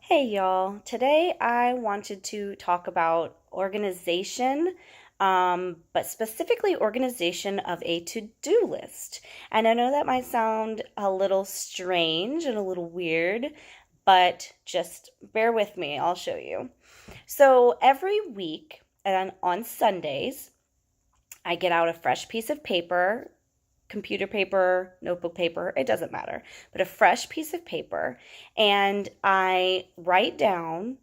Hey y'all, today I wanted to talk about organization, but specifically organization of a to-do list. And I know that might sound a little strange and a little weird, but just bear with me, I'll show you. So every week and on Sundays, I get out a fresh piece of paper, computer paper, notebook paper, it doesn't matter, but a fresh piece of paper, and I write down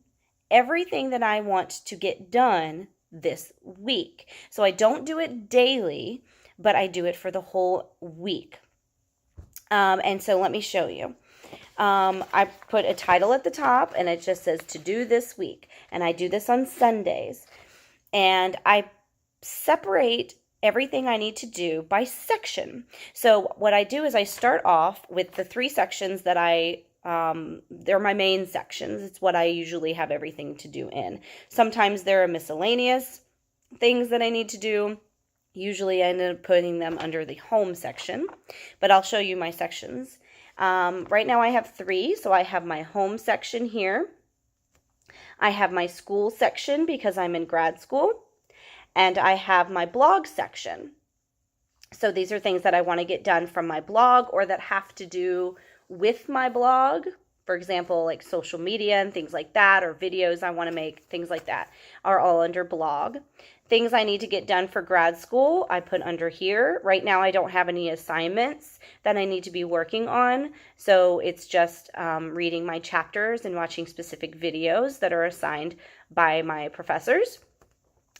everything that I want to get done this week. So I don't do it daily, but I do it for the whole week. And so let me show you. I put a title at the top and it just says to do this week. And I do this on Sundays. And I separate everything I need to do by section. So what I do is I start off with the three sections that they're my main sections. It's what I usually have everything to do in. Sometimes there are miscellaneous things that I need to do. Usually I end up putting them under the home section, but I'll show you my sections. Right now I have three, so I have my home section here. I have my school section because I'm in grad school. And I have my blog section. So these are things that I want to get done from my blog or that have to do with my blog. For example, like social media and things like that, or videos I want to make, things like that are all under blog. Things I need to get done for grad school, I put under here. Right now, I don't have any assignments that I need to be working on. So it's just reading my chapters and watching specific videos that are assigned by my professors.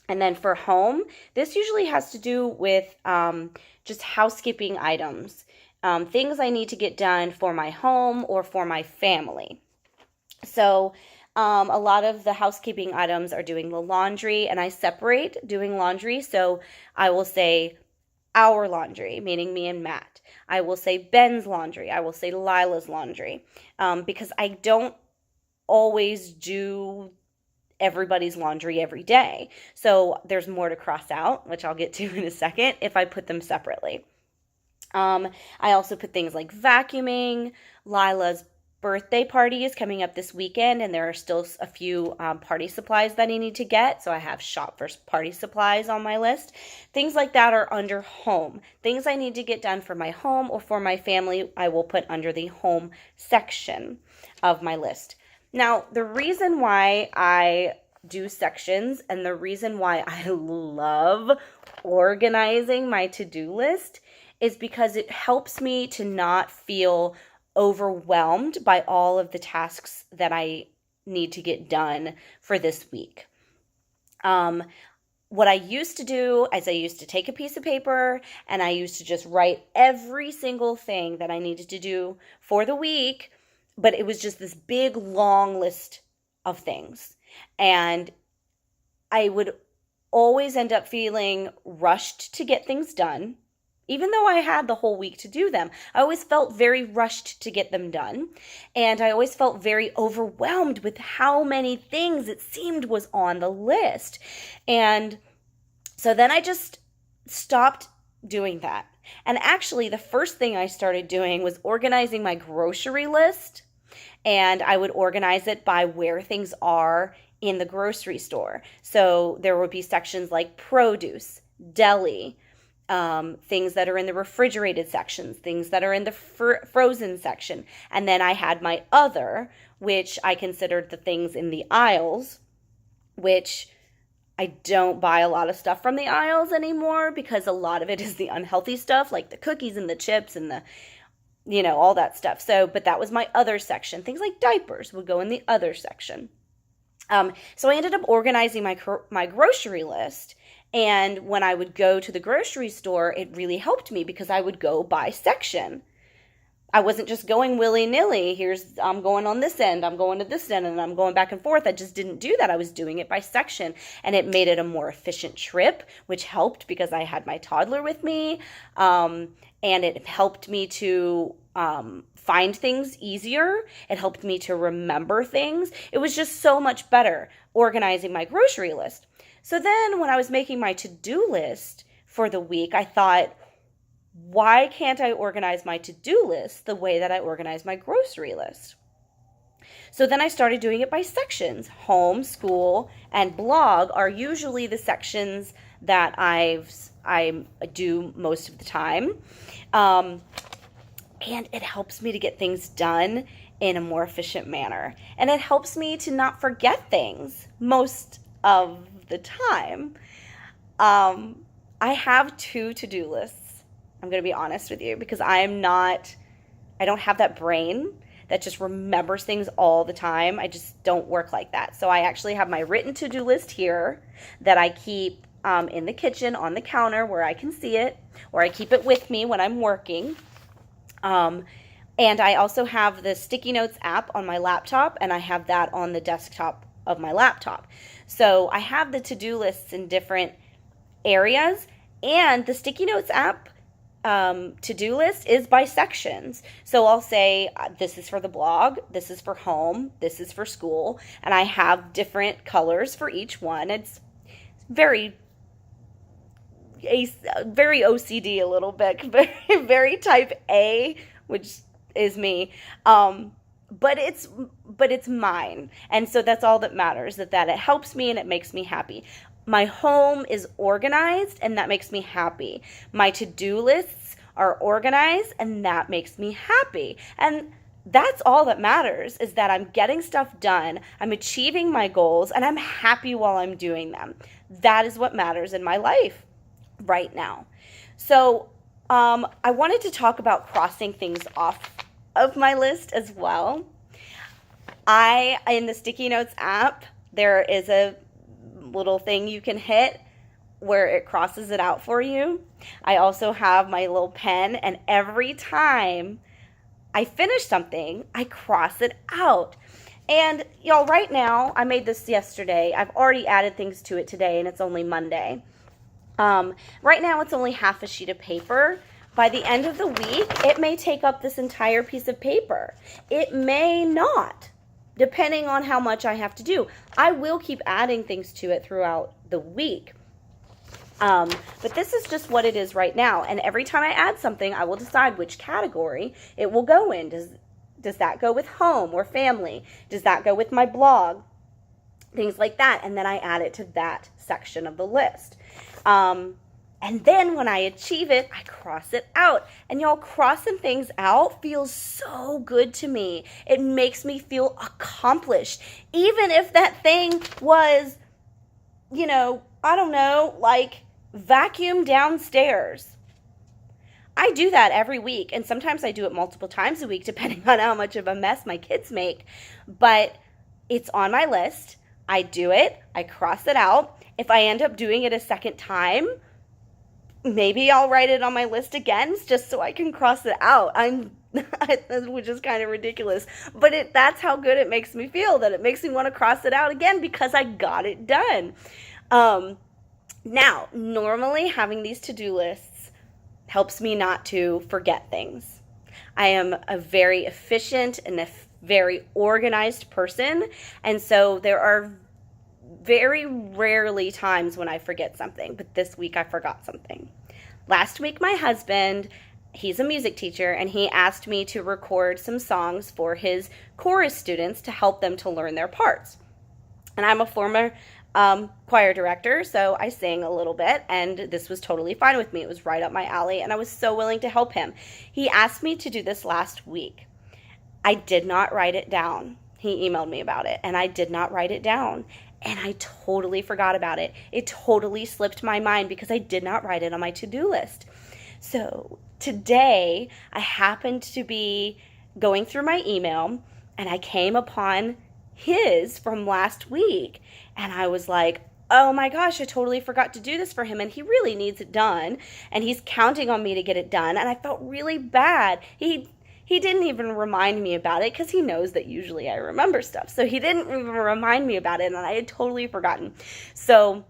And then for home, this usually has to do with just housekeeping items, things I need to get done for my home or for my family. So a lot of the housekeeping items are doing the laundry, and I separate doing laundry. So I will say our laundry, meaning me and Matt. I will say Ben's laundry. I will say Lila's laundry, because I don't always do everybody's laundry every day. So there's more to cross out, which I'll get to in a second if I put them separately. I also put things like vacuuming. Lila's birthday party is coming up this weekend, and there are still a few party supplies that I need to get. So I have shop for party supplies on my list. Things like that are under home. Things I need to get done for my home or for my family, I will put under the home section of my list. Now, the reason why I do sections and the reason why I love organizing my to-do list is because it helps me to not feel overwhelmed by all of the tasks that I need to get done for this week. What I used to do is I used to take a piece of paper and I used to just write every single thing that I needed to do for the week, but it was just this big, long list of things. And I would always end up feeling rushed to get things done. Even though I had the whole week to do them, I always felt very rushed to get them done. And I always felt very overwhelmed with how many things it seemed was on the list. And so then I just stopped doing that. And actually, the first thing I started doing was organizing my grocery list. And I would organize it by where things are in the grocery store. So there would be sections like produce, deli, things that are in the refrigerated sections, things that are in the frozen section. And then I had my other, which I considered the things in the aisles, which I don't buy a lot of stuff from the aisles anymore because a lot of it is the unhealthy stuff, like the cookies and the chips and the all that stuff. So, but that was my other section. Things like diapers would go in the other section. So I ended up organizing my grocery list. And when I would go to the grocery store, it really helped me because I would go by section. I wasn't just going willy-nilly. I'm going on this end, I'm going to this end, and I'm going back and forth. I just didn't do that. I was doing it by section, and it made it a more efficient trip, which helped because I had my toddler with me, and it helped me to find things easier. It helped me to remember things. It was just so much better organizing my grocery list. So then when I was making my to-do list for the week, I thought, why can't I organize my to-do list the way that I organize my grocery list? So then I started doing it by sections. Home, school, and blog are usually the sections that I do most of the time. Um, and it helps me to get things done in a more efficient manner. And it helps me to not forget things most of the time. I have two to-do lists. I'm going to be honest with you because I don't have that brain that just remembers things all the time. I just don't work like that. So I actually have my written to-do list here that I keep in the kitchen on the counter where I can see it, or I keep it with me when I'm working. And I also have the Sticky Notes app on my laptop, and I have that on the desktop of my laptop. So I have the to-do lists in different areas, and the Sticky Notes app to-do list is by sections. So I'll say this is for the blog, this is for home, this is for school, and I have different colors for each one. It's very OCD a little bit, very type A, which is me. But it's mine. And so that's all that matters, that it helps me and it makes me happy. My home is organized and that makes me happy. My to-do lists are organized and that makes me happy. And that's all that matters, is that I'm getting stuff done, I'm achieving my goals, and I'm happy while I'm doing them. That is what matters in my life right now. So I wanted to talk about crossing things off of my list as well. In the Sticky Notes app, there is a little thing you can hit where it crosses it out for you. I also have my little pen, and every time I finish something, I cross it out. And y'all, right now, I made this yesterday. I've already added things to it today, and it's only Monday. Right now, it's only half a sheet of paper. By the end of the week, it may take up this entire piece of paper. It may not, depending on how much I have to do. I will keep adding things to it throughout the week. But this is just what it is right now. And every time I add something, I will decide which category it will go in. Does that go with home or family? Does that go with my blog? Things like that. And then I add it to that section of the list. And then when I achieve it, I cross it out. And y'all, crossing things out feels so good to me. It makes me feel accomplished. Even if that thing was, I don't know, like vacuum downstairs. I do that every week, and sometimes I do it multiple times a week, depending on how much of a mess my kids make. But it's on my list. I do it. I cross it out. If I end up doing it a second time, maybe I'll write it on my list again just so I can cross it out. Which is kind of ridiculous. But that's how good it makes me feel, that it makes me want to cross it out again because I got it done. Now, normally having these to-do lists helps me not to forget things. I am a very efficient and a very organized person, and so there are very rarely times when I forget something, but this week I forgot something. Last week, my husband, he's a music teacher, and he asked me to record some songs for his chorus students to help them to learn their parts. And I'm a former choir director, so I sang a little bit, and this was totally fine with me. It was right up my alley, and I was so willing to help him. He asked me to do this last week. I did not write it down. He emailed me about it, and I did not write it down, and I totally forgot about it. It totally slipped my mind because I did not write it on my to-do list. So today, I happened to be going through my email, and I came upon his from last week, and I was like, oh my gosh, I totally forgot to do this for him, and he really needs it done, and he's counting on me to get it done, and I felt really bad. He didn't even remind me about it because he knows that usually I remember stuff, so he didn't even remind me about it, and I had totally forgotten. So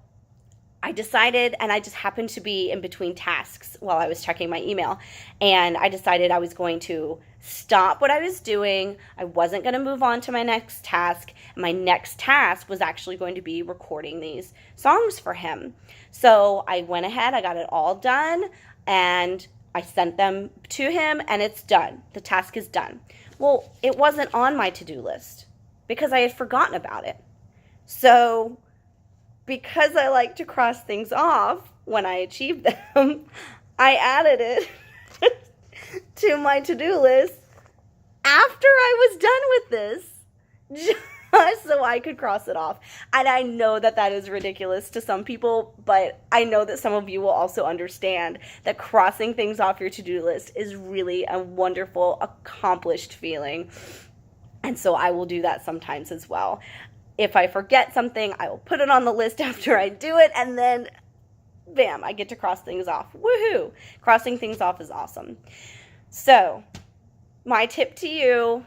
I decided, and I just happened to be in between tasks while I was checking my email, and I decided I was going to stop what I was doing. I wasn't going to move on to my next task. My next task was actually going to be recording these songs for him. So I went ahead, I got it all done, and I sent them to him, and it's done. The task is done. Well, it wasn't on my to-do list. because I had forgotten about it. So because I like to cross things off when I achieve them, I added it to my to-do list after I was done with this, just so I could cross it off. And I know that that is ridiculous to some people, but I know that some of you will also understand that crossing things off your to-do list is really a wonderful, accomplished feeling. And so I will do that sometimes as well. If I forget something, I will put it on the list after I do it, and then bam, I get to cross things off. Woohoo! Crossing things off is awesome. So, my tip to you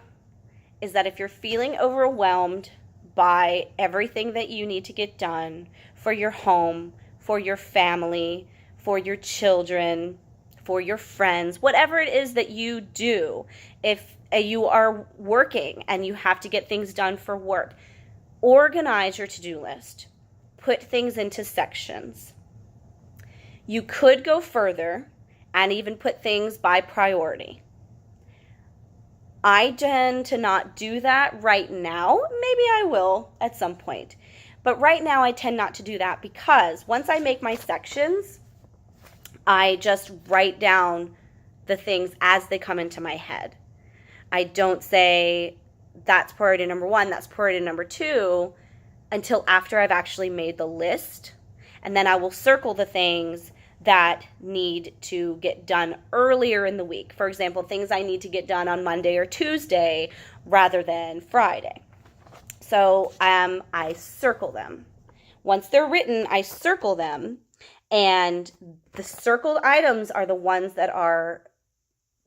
is that if you're feeling overwhelmed by everything that you need to get done for your home, for your family, for your children, for your friends, whatever it is that you do, if you are working and you have to get things done for work, organize your to-do list. Put things into sections. You could go further and even put things by priority. I tend to not do that right now. Maybe I will at some point. But right now I tend not to do that because once I make my sections, I just write down the things as they come into my head. I don't say, that's priority number 1, that's priority number 2, until after I've actually made the list. And then I will circle the things that need to get done earlier in the week. For example, things I need to get done on Monday or Tuesday rather than Friday. So I circle them. Once they're written, I circle them. And the circled items are the ones that are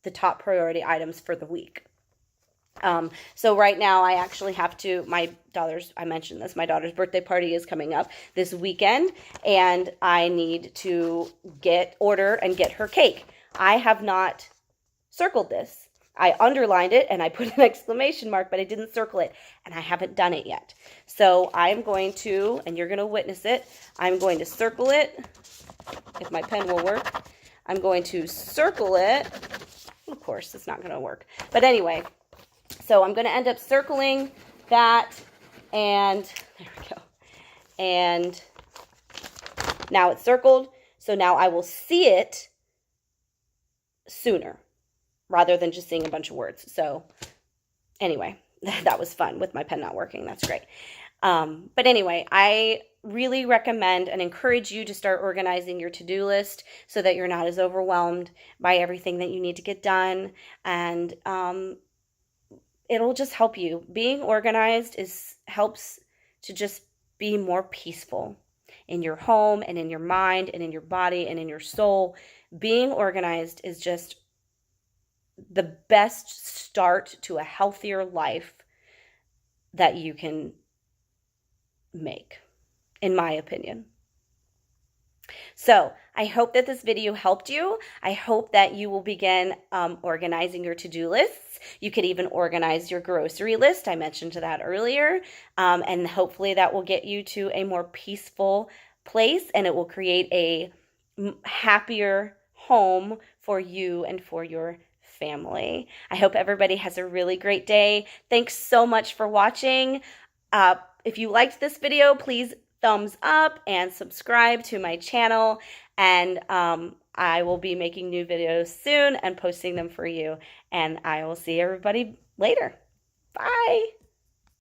the top priority items for the week. So right now I actually have to, I mentioned this, my daughter's birthday party is coming up this weekend, and I need to order and get her cake. I have not circled this. I underlined it and I put an exclamation mark, but I didn't circle it, and I haven't done it yet. So I'm going to, and you're going to witness it, I'm going to circle it, if my pen will work. I'm going to circle it. Of course, it's not going to work. But anyway, so I'm going to end up circling that, and there we go. And now it's circled, so now I will see it sooner rather than just seeing a bunch of words. So anyway, that was fun with my pen not working. That's great. But anyway, I really recommend and encourage you to start organizing your to-do list so that you're not as overwhelmed by everything that you need to get done. And it'll just help you. Being organized helps to just be more peaceful in your home and in your mind and in your body and in your soul. Being organized is just the best start to a healthier life that you can make, in my opinion. So I hope that this video helped you. I hope that you will begin organizing your to-do lists. You could even organize your grocery list. I mentioned that earlier. And hopefully that will get you to a more peaceful place, and it will create a happier home for you and for your family. I hope everybody has a really great day. Thanks so much for watching. If you liked this video, please thumbs up and subscribe to my channel, and I will be making new videos soon and posting them for you, and I will see everybody later. Bye.